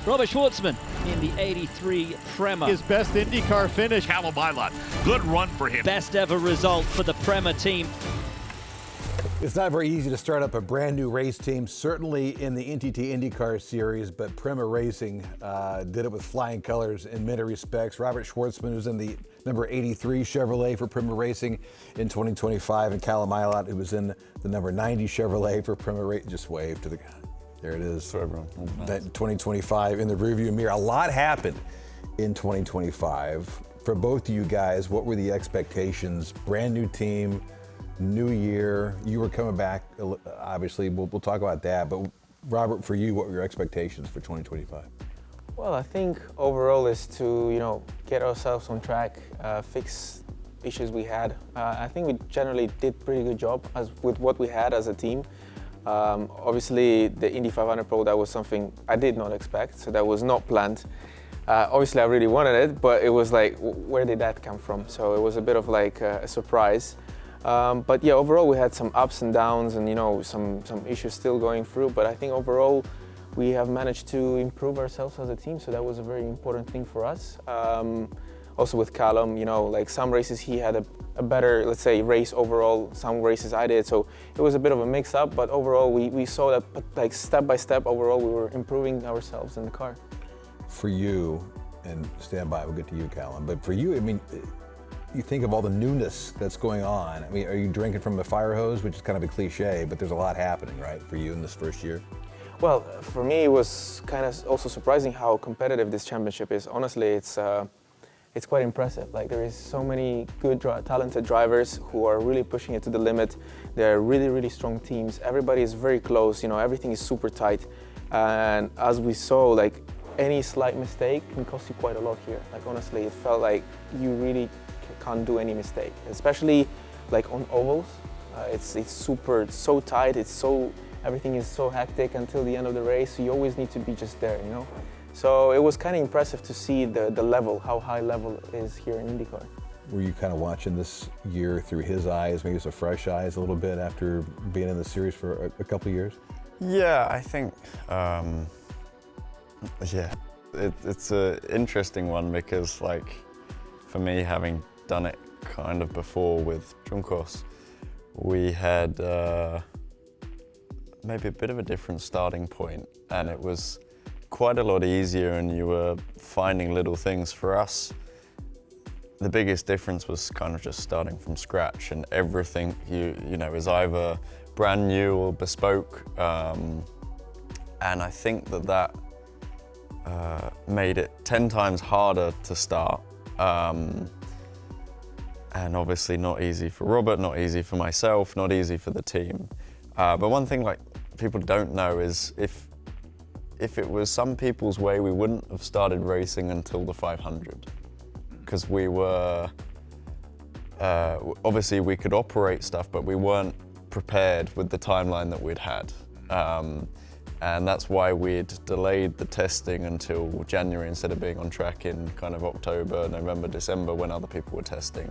Robert Schwartzman in the 83 PREMA. His best IndyCar finish. Callum Ilott, good run for him. Best ever result for the PREMA team. It's not very easy to start up a brand new race team, certainly in the INDYCAR Series, but PREMA Racing did it with flying colors in many respects. Robert Schwartzman was in the number 83 Chevrolet for PREMA Racing in 2025, and Callum Ilott, who was in the number 90 Chevrolet for PREMA Racing. Just wave to the guy. There it is. For everyone. That 2025 in the rearview mirror. A lot happened in 2025. For both of you guys, what were the expectations? Brand new team, new year. You were coming back, obviously. We'll talk about that. But Robert, for you, what were your expectations for 2025? Well, I think overall is to get ourselves on track, fix issues we had. I think we generally did a pretty good job with what we had as a team. Obviously, the Indy 500 Pro, that was something I did not expect, so that was not planned. Obviously, I really wanted it, but it was like, where did that come from? So it was a bit of like a surprise. But yeah, overall, we had some ups and downs and some issues still going through, but I think overall, we have managed to improve ourselves as a team, so that was a very important thing for us. Also with Callum, like some races he had a better, let's say, race overall, some races I did, so it was a bit of a mix-up, but overall we saw that like step by step overall we were improving ourselves in the car. For you, and stand by, we'll get to you, Callum, but for you, I mean, you think of all the newness that's going on. I mean, are you drinking from a fire hose, which is kind of a cliche, but there's a lot happening, right, for you in this first year? Well, for me, it was kind of also surprising how competitive this championship is. Honestly, it's quite impressive. Like, there is so many good, talented drivers who are really pushing it to the limit. They're really, really strong teams. Everybody is very close. Everything is super tight. And as we saw, like, any slight mistake can cost you quite a lot here. Like, honestly, it felt like you really can't do any mistake, especially like on ovals. It's so tight. Everything is so hectic until the end of the race. So you always need to be just there, So it was kind of impressive to see the level, how high level is here in IndyCar. Were you kind of watching this year through his eyes, maybe some fresh eyes a little bit after being in the series for a couple of years? Yeah, I think, it's an interesting one because, like, for me, having done it kind of before with Junkos, we had maybe a bit of a different starting point, and it was quite a lot easier, and you were finding little things. For us, the biggest difference was kind of just starting from scratch, and everything is either brand new or bespoke, and I think that made it 10 times harder to start, and obviously not easy for Robert, not easy for myself, not easy for the team. But one thing like people don't know is if it was some people's way, we wouldn't have started racing until the 500, because we were, obviously we could operate stuff, but we weren't prepared with the timeline that we'd had. And that's why we'd delayed the testing until January instead of being on track in kind of October, November, December when other people were testing.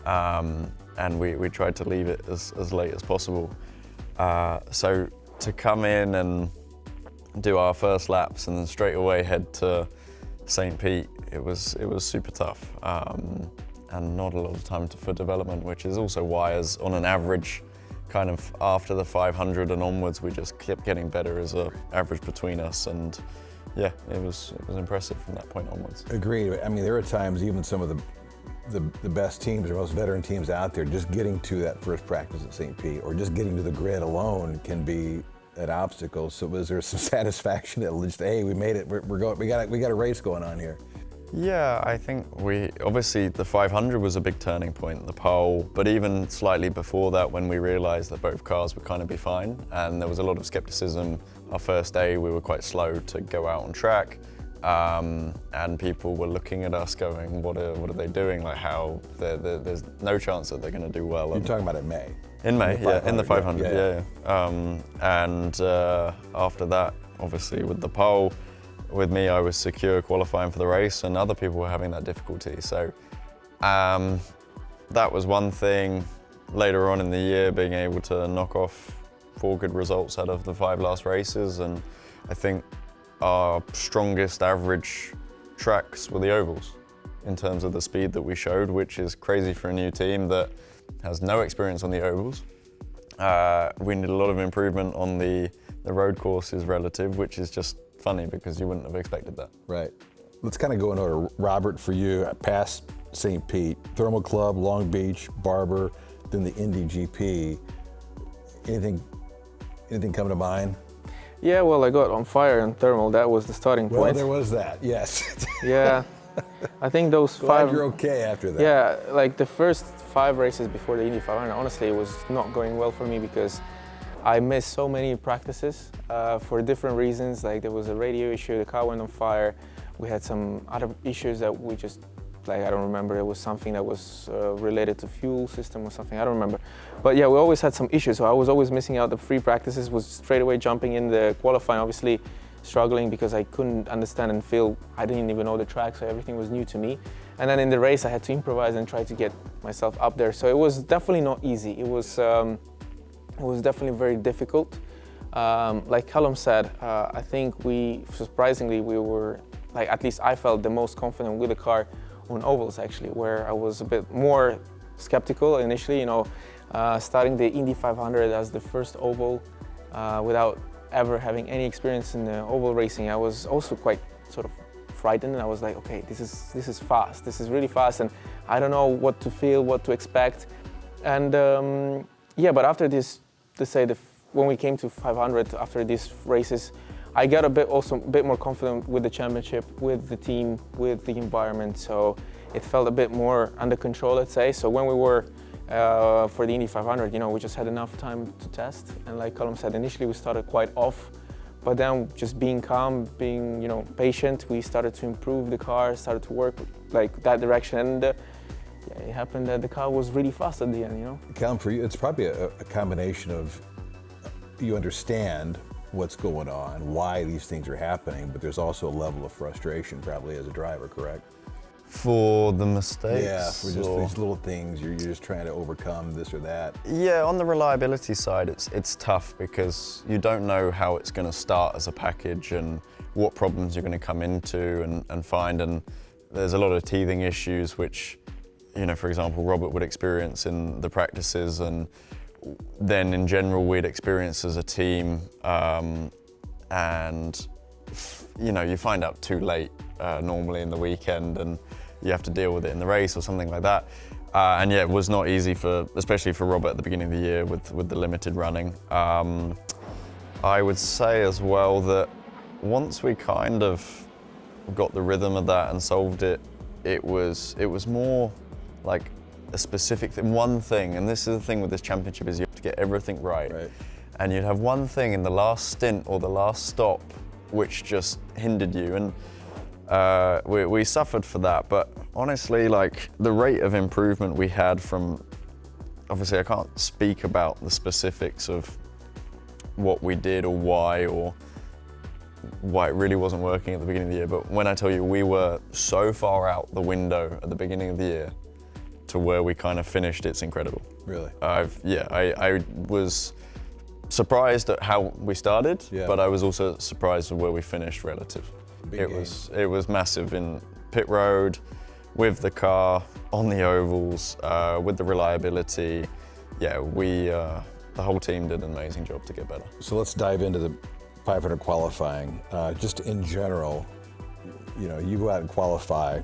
And we tried to leave it as late as possible. So to come in and do our first laps and then straight away head to St. Pete, it was super tough, and not a lot of time for development, which is also why, as on an average, kind of after the 500 and onwards, we just kept getting better as an average between us, and yeah, it was impressive from that point onwards. Agreed. I mean, there are times even some of the best teams or most veteran teams out there, just getting to that first practice at St. Pete or just getting to the grid alone can be an obstacle. So was there some satisfaction at just, hey, we made it, we got a race going on here? Yeah, I think obviously the 500 was a big turning point, the pole, but even slightly before that, when we realized that both cars would kind of be fine, and there was a lot of skepticism. Our first day, we were quite slow to go out on track, and people were looking at us going, what are they doing? Like, how, there's no chance that they're going to do well. You're talking about in May? In May, yeah, in the 500, yeah. And after that, obviously with the pole, with me, I was secure qualifying for the race, and other people were having that difficulty. So that was one thing. Later on in the year, being able to knock off 4 good results out of the 5 last races, and I think our strongest average tracks were the ovals in terms of the speed that we showed, which is crazy for a new team that has no experience on the ovals. We need a lot of improvement on the road courses relative, which is just funny because you wouldn't have expected that. Right. Let's kind of go in order. Robert, for you, past St. Pete, Thermal Club, Long Beach, Barber, then the Indy GP. Anything come to mind? Yeah, well, I got on fire in thermal. That was the starting point. Well, there was that, yes. Yeah, I think those Glad 5. you're okay after that. Yeah, like the first 5 races before the Indy 500, honestly, it was not going well for me because I missed so many practices for different reasons. Like there was a radio issue, the car went on fire. We had some other issues that we just, like, I don't remember. It was something that was related to fuel system or something, I don't remember. But yeah, we always had some issues. So I was always missing out the free practices, was straight away jumping in the qualifying, obviously struggling because I couldn't understand and feel, I didn't even know the track, so everything was new to me. And then in the race, I had to improvise and try to get myself up there. So it was definitely not easy. It was definitely very difficult. Like Callum said, I think surprisingly, we were, like, at least I felt the most confident with the car on ovals actually, where I was a bit more skeptical initially, starting the Indy 500 as the first oval without ever having any experience in the oval racing. I was also quite sort of frightened, and I was like, okay, this is fast, this is really fast, and I don't know what to feel, what to expect. And yeah, but after this, when we came to 500, after these races, I got a bit more confident with the championship, with the team, with the environment. So it felt a bit more under control, let's say. So when we were for the Indy 500, we just had enough time to test. And like Colm said, initially we started quite off, but then just being calm, being patient, we started to improve the car, started to work like that direction. And yeah, it happened that the car was really fast at the end. Colm, for you, it's probably a combination of you understand what's going on, why these things are happening, but there's also a level of frustration probably as a driver, correct? For the mistakes? Yeah, for just these little things, you're just trying to overcome this or that. Yeah, on the reliability side, it's tough because you don't know how it's going to start as a package and what problems you're going to come into and find, and there's a lot of teething issues which, for example, Robert would experience in the practices, and then in general we'd experience as a team, and you find out too late normally in the weekend, and you have to deal with it in the race or something like that. And yeah, it was not easy especially for Robert at the beginning of the year with the limited running. I would say as well that once we kind of got the rhythm of that and solved it, it was more like a specific thing, one thing, and this is the thing with this championship is you have to get everything right. And you'd have one thing in the last stint or the last stop which just hindered you, and we suffered for that. But honestly, like the rate of improvement we had from, obviously I can't speak about the specifics of what we did or why it really wasn't working at the beginning of the year, but when I tell you we were so far out the window at the beginning of the year to where we kind of finished, it's incredible. Really? I was surprised at how we started, but I was also surprised at where we finished relative. It was massive in pit road, with the car, on the ovals, with the reliability. Yeah, the whole team did an amazing job to get better. So let's dive into the 500 qualifying. Just in general, you go out and qualify.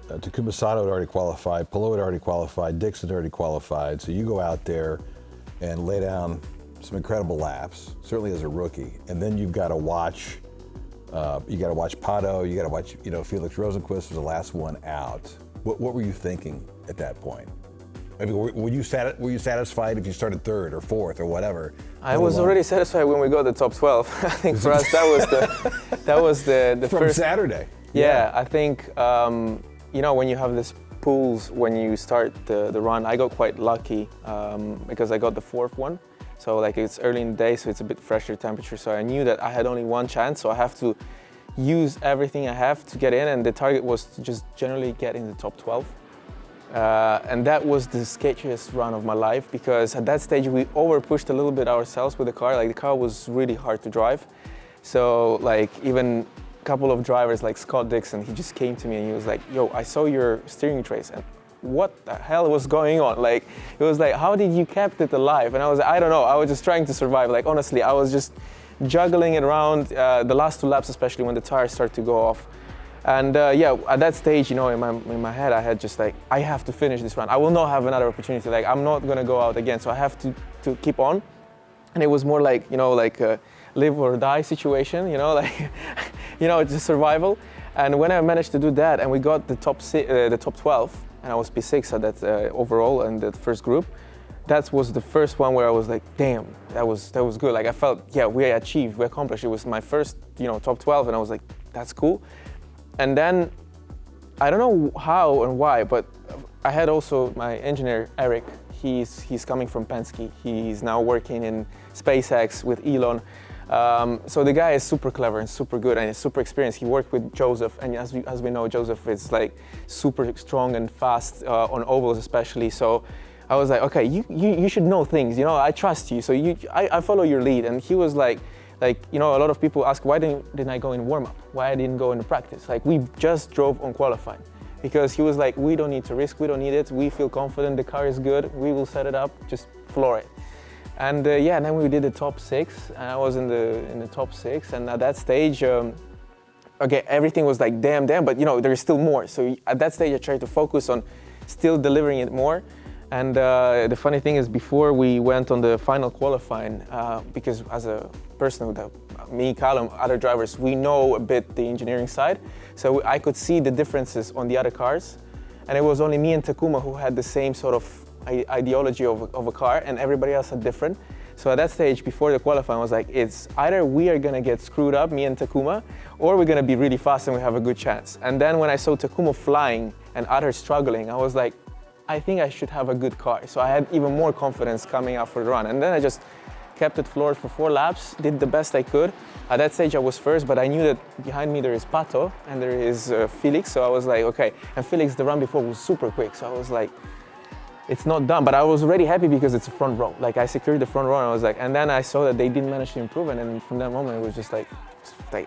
Takuma Sato had already qualified, Palou had already qualified, Dixon had already qualified. So you go out there and lay down some incredible laps, certainly as a rookie. And then you've got to watch, Pato, you got to watch, Felix Rosenqvist was the last one out. What were you thinking at that point? I mean, were you satisfied if you started third or fourth or whatever? I was already satisfied when we got the top 12. I think for us that was the from first Saturday. Yeah, I think when you have these pools when you start the run, I got quite lucky because I got the fourth one. So like it's early in the day, so it's a bit fresher temperature. So I knew that I had only one chance, so I have to use everything I have to get in, and the target was to just generally get in the top 12. And that was the sketchiest run of my life, because at that stage we over pushed a little bit ourselves with the car. Like the car was really hard to drive. So like even a couple of drivers like Scott Dixon, he just came to me and he was like, yo, I saw your steering trace and what the hell was going on? Like, it was like, how did you kept it alive? And I was like, I don't know, I was just trying to survive. Like, honestly, I was just juggling it around the last 2 laps, especially when the tires start to go off. And yeah, at that stage, you know, in my head, I had just like, I have to finish this run. I will not have another opportunity. Like, I'm not gonna go out again, so I have to keep on. And it was more like, you know, like a live or die situation, you know, like, you know, just survival. And when I managed to do that, and we got the top 12, and I was P6 at that overall in the first group, that was the first one where I was like, damn, that was good. Like I felt, yeah, we accomplished. It was my first, you know, top 12, and I was like, that's cool. And then, I don't know how and why, but I had also my engineer, Eric. He's coming from Penske. He's now working in SpaceX with Elon. So the guy is super clever and super good and he's super experienced. He worked with Joseph, and as we know, Joseph is like super strong and fast on ovals especially. So I was like, okay, you should know things, you know, I trust you. So I follow your lead. And he was like, you know, a lot of people ask, why didn't I go in warm-up? Why I didn't go into practice? Like we just drove on qualifying. Because he was like, we don't need to risk, we don't need it. We feel confident, the car is good, we will set it up, just floor it. And yeah, and then we did the top 6, and I was in the top 6, and at that stage, okay, everything was like damn, but you know, there is still more. So at that stage, I tried to focus on still delivering it more. And the funny thing is, before we went on the final qualifying, because as a person, me, Callum, other drivers, we know a bit the engineering side, so I could see the differences on the other cars, and it was only me and Takuma who had the same sort of ideology of a car, and everybody else had different. So at that stage, before the qualifying, I was like, it's either we are gonna get screwed up, me and Takuma, or we're gonna be really fast and we have a good chance. And then when I saw Takuma flying and others struggling, I was like, I think I should have a good car. So I had even more confidence coming out for the run. And then I just kept it floored for 4 laps, did the best I could. At that stage I was first, but I knew that behind me there is Pato and there is Felix. So I was like, okay. And Felix, the run before was super quick. So I was like, it's not done. But I was already happy because it's a front row. Like I secured the front row and I was like, and then I saw that they didn't manage to improve. And then from that moment, it was just like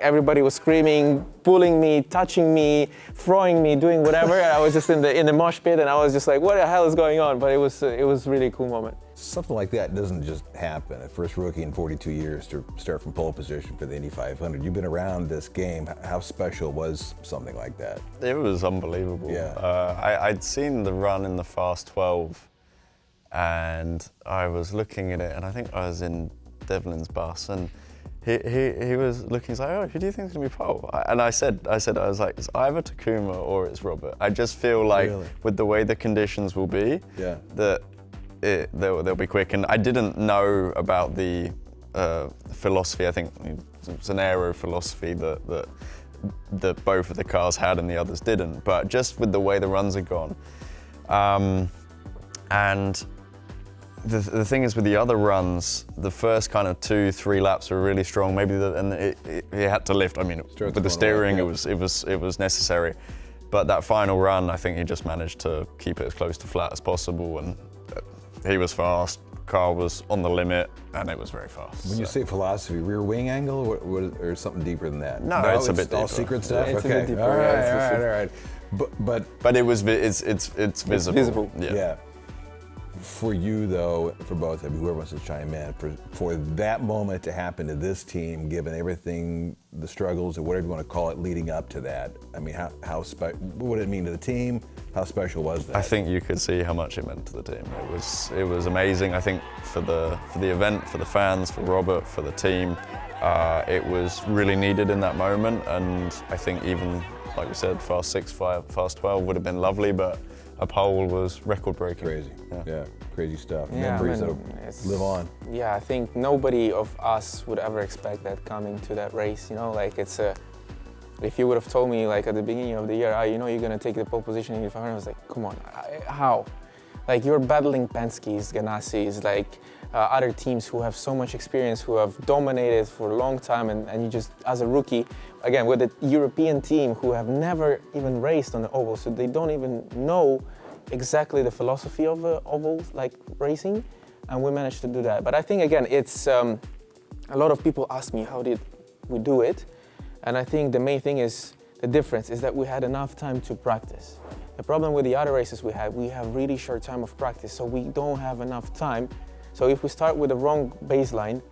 everybody was screaming, pulling me, touching me, throwing me, doing whatever. And I was just in the mosh pit, and I was just like, what the hell is going on? But it was really a cool moment. Something like that doesn't just happen. A first rookie in 42 years to start from pole position for the Indy 500. You've been around this game. How special was something like that? It was unbelievable. Yeah. I'd seen the run in the Fast 12, and I was looking at it, and I think I was in Devlin's bus, and he was looking, he's like, oh, who do you think is going to be pole? And I was like, it's either Takuma or it's Robert. I just feel like with the way the conditions will be, that they'll be quick. And I didn't know about the philosophy. I think it's an aero philosophy that both of the cars had and the others didn't. But just with the way the runs had gone. And the thing is with the other runs, the first kind of 2-3 laps were really strong. Maybe it had to lift. I mean, with the steering, it was necessary. But that final run, I think he just managed to keep it as close to flat as possible, and he was fast. Car was on the limit, and it was very fast. When you say philosophy, rear wing angle, or something deeper than that? No, it's a bit deeper. All secret stuff. It's okay. a bit deeper. All right. But it was it's visible. Yeah. For you though, for both of you, whoever wants to chime in, for that moment to happen to this team, given everything, the struggles or whatever you want to call it, leading up to that, I mean, what did it mean to the team? How special was that? I think you could see how much it meant to the team. It was amazing. I think for the event, for the fans, for Robert, for the team, it was really needed in that moment. And I think even, like we said, Fast 6, Fast 12 would have been lovely, but a pole was record-breaking. Crazy, yeah, crazy stuff. Yeah, Memories that live on. Yeah, I think nobody of us would ever expect that coming to that race. You know, like it's a. If you would have told me like at the beginning of the year, you know, you're gonna take the pole position in the 500, I was like, come on, how? Like you're battling Penske's, Ganassi's, like other teams who have so much experience, who have dominated for a long time, and you just, as a rookie, again, with a European team who have never even raced on the oval, so they don't even know exactly the philosophy of the oval, like racing, and we managed to do that. But I think, again, it's, a lot of people ask me, how did we do it. And I think the main thing is, the difference is that we had enough time to practice. The problem with the other races we have really short time of practice, so we don't have enough time. So if we start with the wrong baseline,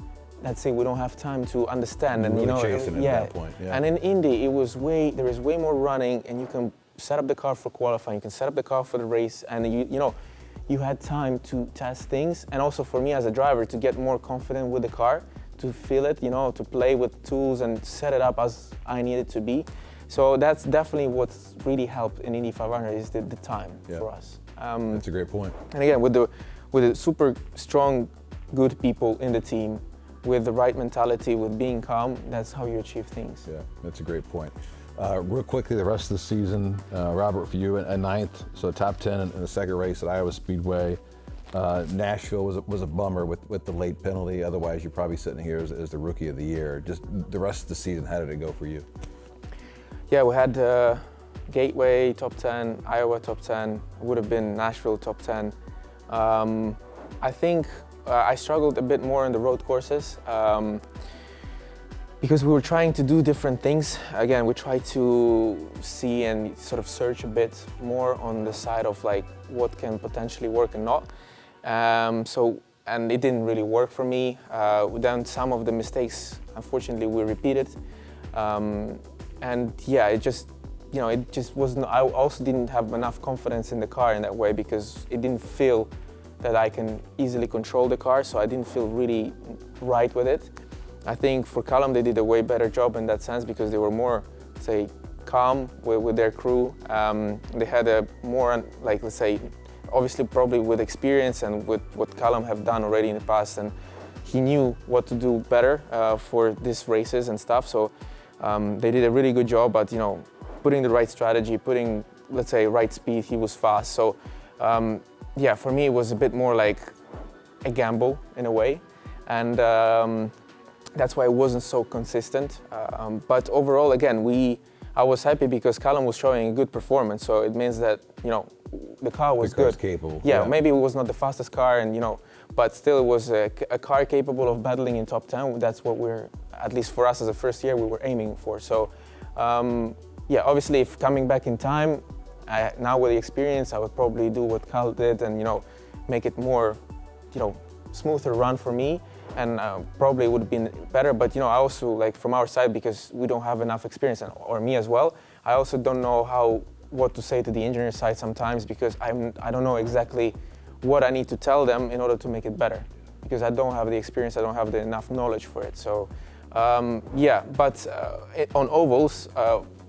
let's say we don't have time to understand, and really chasing at that point. Yeah. And in Indy, there is way more running, and you can set up the car for qualifying, you can set up the car for the race, and you had time to test things, and also for me as a driver to get more confident with the car, to feel it, to play with tools and set it up as I need it to be. So that's definitely what's really helped in Indy 500 is the time for us. That's a great point. And again, with the super strong, good people in the team, with the right mentality, with being calm, that's how you achieve things. Yeah, that's a great point. Real quickly, the rest of the season, Robert, for you, a ninth, so top 10 in the second race at Iowa Speedway. Nashville was a bummer with the late penalty. Otherwise, you're probably sitting here as the rookie of the year. Just the rest of the season, how did it go for you? Yeah, we had Gateway top 10, Iowa top 10, would have been Nashville top 10. I think I struggled a bit more in the road courses because we were trying to do different things. Again, we tried to see and sort of search a bit more on the side of like what can potentially work and not. And it didn't really work for me. Then some of the mistakes, unfortunately, we repeated. And yeah, it just wasn't, I also didn't have enough confidence in the car in that way because it didn't feel that I can easily control the car, so I didn't feel really right with it. I think for Callum, they did a way better job in that sense because they were more, say, calm with their crew. They had a more, like, let's say, obviously probably with experience and with what Callum have done already in the past, and he knew what to do better for these races and stuff. So they did a really good job at, putting the right strategy, putting, let's say, right speed. He was fast. So yeah, for me, it was a bit more like a gamble in a way. And that's why it wasn't so consistent. But overall, again, I was happy because Callum was showing a good performance. So it means that, the car was good. Capable. Yeah, maybe it was not the fastest car, and but still it was a car capable of battling in top 10. That's what we're, at least for us as a first year, we were aiming for. So yeah, obviously if coming back in time, now with the experience, I would probably do what Cal did and make it more, smoother run for me, and probably would have been better. But I also, like, from our side, because we don't have enough experience, or me as well, I also don't know what to say to the engineer side sometimes, because I don't know exactly what I need to tell them in order to make it better, because I don't have the experience, I don't have enough knowledge for it. So yeah, but on ovals,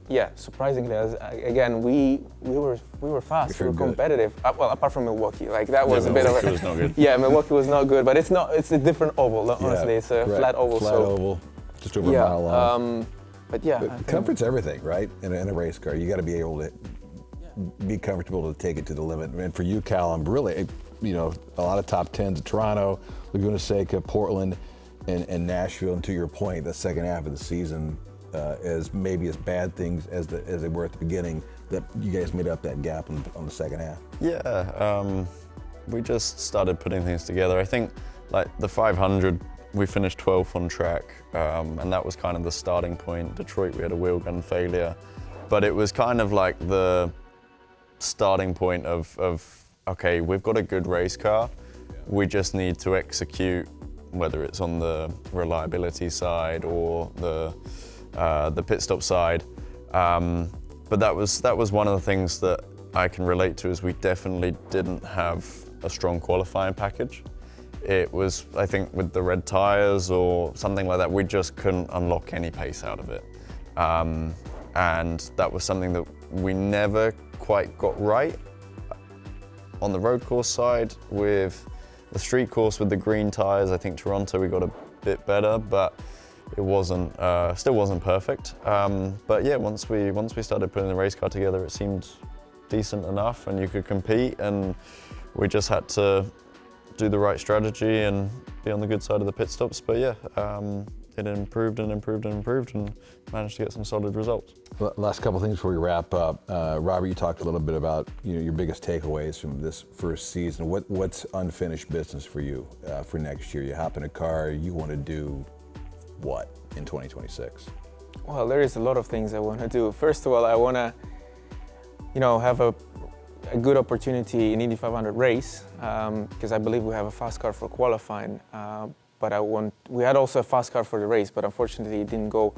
yeah, surprisingly, again, we were fast, we were competitive. Well, apart from Milwaukee, like that was a bit of a. Was not good. Yeah, Milwaukee was not good, but it's a different oval. Honestly, it's a flat oval. Flat oval, just over a mile long. But yeah, but comfort's everything, right? In a race car, you got to be able to be comfortable to take it to the limit. And for you, Callum, really, a lot of top 10s at Toronto, Laguna Seca, Portland, and Nashville. And to your point, the second half of the season, as bad things as they were at the beginning, that you guys made up that gap on the second half. Yeah, we just started putting things together. I think, like the 500, we finished 12th on track, and that was kind of the starting point. Detroit, we had a wheel gun failure, but it was kind of like the starting point of okay, we've got a good race car. We just need to execute, whether it's on the reliability side or the pit stop side. But that was one of the things that I can relate to, is we definitely didn't have a strong qualifying package. It was, I think, with the red tires or something like that, we just couldn't unlock any pace out of it. And that was something that we never quite got right. On the road course side, with the street course with the green tires, I think Toronto we got a bit better, but it wasn't, still wasn't perfect. But yeah, once we started putting the race car together, it seemed decent enough and you could compete, and we just had to do the right strategy and be on the good side of the pit stops. But yeah, it improved and improved and improved, and managed to get some solid results. Last couple of things before we wrap up. Robert, you talked a little bit about your biggest takeaways from this first season. What's unfinished business for you for next year? You hop in a car, you want to do what in 2026? Well, there is a lot of things I want to do. First of all, I want to, have a good opportunity in Indy 500 race, because I believe we have a fast car for qualifying. But we had also a fast car for the race, but unfortunately it didn't go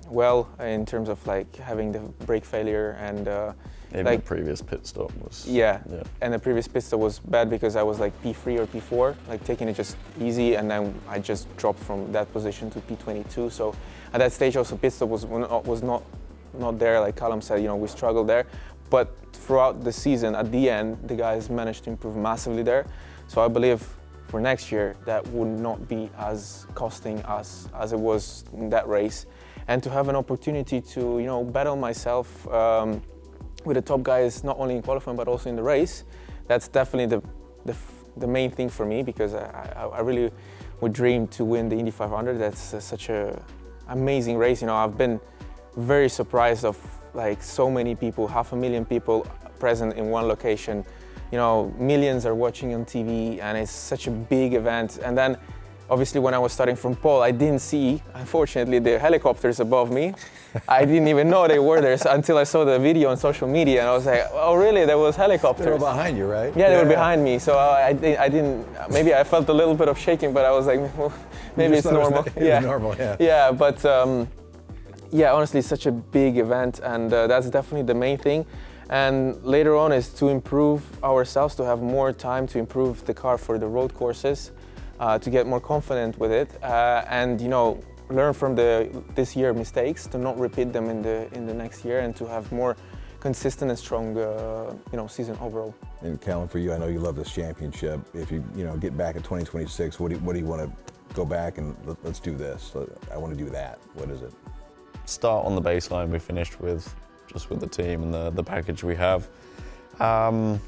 well in terms of like having the brake failure and the previous pit stop was and the previous pit stop was bad because I was like P3 or P4, like taking it just easy, and then I just dropped from that position to P22. So at that stage also pit stop was not there, like Callum said, we struggled there. But throughout the season, at the end, the guys managed to improve massively there. So I believe for next year, that would not be as costing us as it was in that race. And to have an opportunity to, battle myself with the top guys, not only in qualifying, but also in the race, that's definitely the main thing for me, because I really would dream to win the Indy 500. That's such a amazing race. I've been very surprised of like so many people, 500,000 people present in one location. Millions are watching on TV, and it's such a big event. And then obviously when I was starting from pole, I didn't see, unfortunately, the helicopters above me. I didn't even know they were there until I saw the video on social media, and I was like, oh really, there was helicopters. They were behind you, right? Yeah, they were behind me. So I didn't, maybe I felt a little bit of shaking, but I was like, well, maybe it's normal. Normal, yeah. Yeah, but honestly, it's such a big event, and that's definitely the main thing. And later on is to improve ourselves, to have more time to improve the car for the road courses, to get more confident with it, and learn from this year mistakes, to not repeat them in the next year, and to have more consistent and strong season overall. And Callum, for you, I know you love this championship. If you get back in 2026, what do you want to go back and let's do this? I want to do that. What is it? Start on the baseline we finished with, just with the team and the package we have. I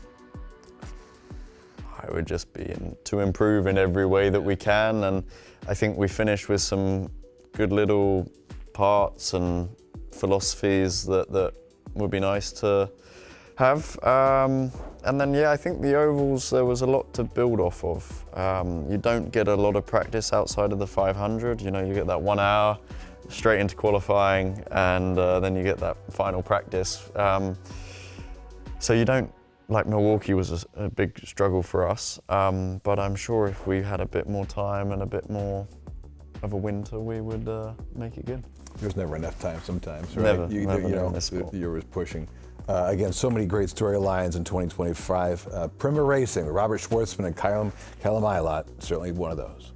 would just be to improve in every way that we can, and I think we finished with some good little parts and philosophies that would be nice to have. And then I think the ovals, there was a lot to build off of. You don't get a lot of practice outside of the 500. You get that 1 hour straight into qualifying, and then you get that final practice. So you don't, like Milwaukee was a big struggle for us, but I'm sure if we had a bit more time and a bit more of a winter, we would make it good. There's never enough time sometimes, right? Never You're always pushing. Again, so many great storylines in 2025. PREMA Racing with Robert Schwartzman and Callum Ilott, certainly one of those.